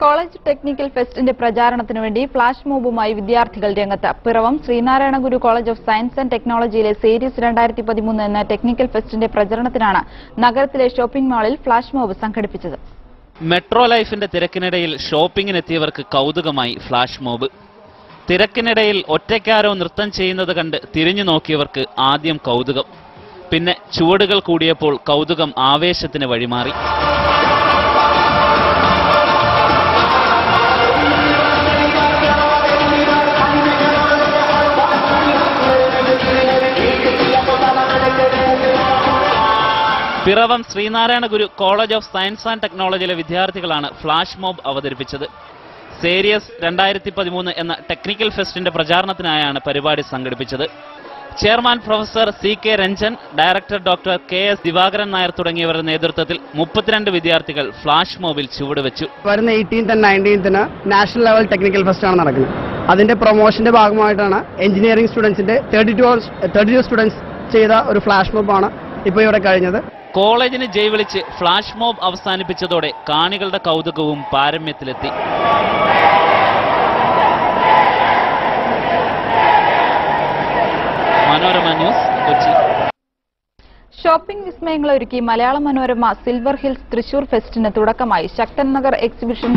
College technical ഫെസ്റ്റിന്റെ പ്രചാരണത്തിനു വേണ്ടി flash മോബുമായി വിദ്യാർത്ഥികൾ രംഗത്ത്. Piravom Sreenarayana Guru college of science and ടെക്നോളജിയിലെ സീരീസ് 2013 എന്ന ടെക്നിക്കൽ ഫെസ്റ്റിന്റെ പ്രചരണത്തിനാണ് നഗരത്തിലെ ഷോപ്പിംഗ് മാളിൽ ഫ്ലാഷ് മോബ് സംഘടിപ്പിച്ചത്. മെട്രോ ലൈഫിന്റെ തിരക്കിനിടയിൽ ഷോപ്പിംഗിനെത്തിയവർക്ക് കൗതുകമായി ഫ്ലാഷ് മോബ്. തിരക്കിനിടയിൽ ഒറ്റയ്ക്കാരോ നൃത്തം ചെയ്യുന്നത് കണ്ട് തിരിഞ്ഞു നോക്കിയവർക്ക് ആദ്യം കൗതുകം. പിന്നെ ചുവടുകൾ കൂടിയപ്പോൾ കൗതുകം ആവേശത്തിന് വഴിമാറി. Piravom Sreenarayana Guru college of science and ടെക്നോളജിയിലെ വിദ്യാർത്ഥികളാണ് ഫ്ലാഷ് മോബ് അവതരിപ്പിച്ചത്. സീരീസ് 2013 എന്ന ടെക്നിക്കൽ ഫെസ്റ്റിന്റെ പ്രചാരണത്തിനായാണ് പരിപാടി സംഘടിപ്പിച്ചത്. Chairman professor CK Ranjan, director doctor KS Divakaran Nair തുടങ്ങിയവരുടെ നേതൃത്വത്തിൽ 32 വിദ്യാർത്ഥികൾ ഫ്ലാഷ് മോബിൽ ചുവടുവെച്ചു. വരുന്ന 18th and 19th national level technical fest ആണ് നടക്കുന്നത്. അതിന്റെ പ്രൊമോഷന്റെ ഭാഗമായിട്ടാണ് എഞ്ചിനീയറിംഗ് സ്റ്റുഡൻസിന്റെ 32 സ്റ്റുഡൻസ് ചെയ്ത ഒരു ഫ്ലാഷ് മോബാണ് ഇപ്പോൾ ഇവിടെ കഴിഞ്ഞത്. കോളേജിന് ജയ് വിളിച്ച് ഫ്ലാഷ് മോബ് അവസാനിപ്പിച്ചതോടെ കാണികളുടെ കൗതുകവും പാരമ്യത്തിലെത്തി. Manorama news, Kochi. Shopping വിസ്മയങ്ങളൊരുക്കി Malayala Manorama silver hills Thrissur ഫെസ്റ്റിന് തുടക്കമായി. ശക്തൻ നഗർ എക്സിബിഷൻ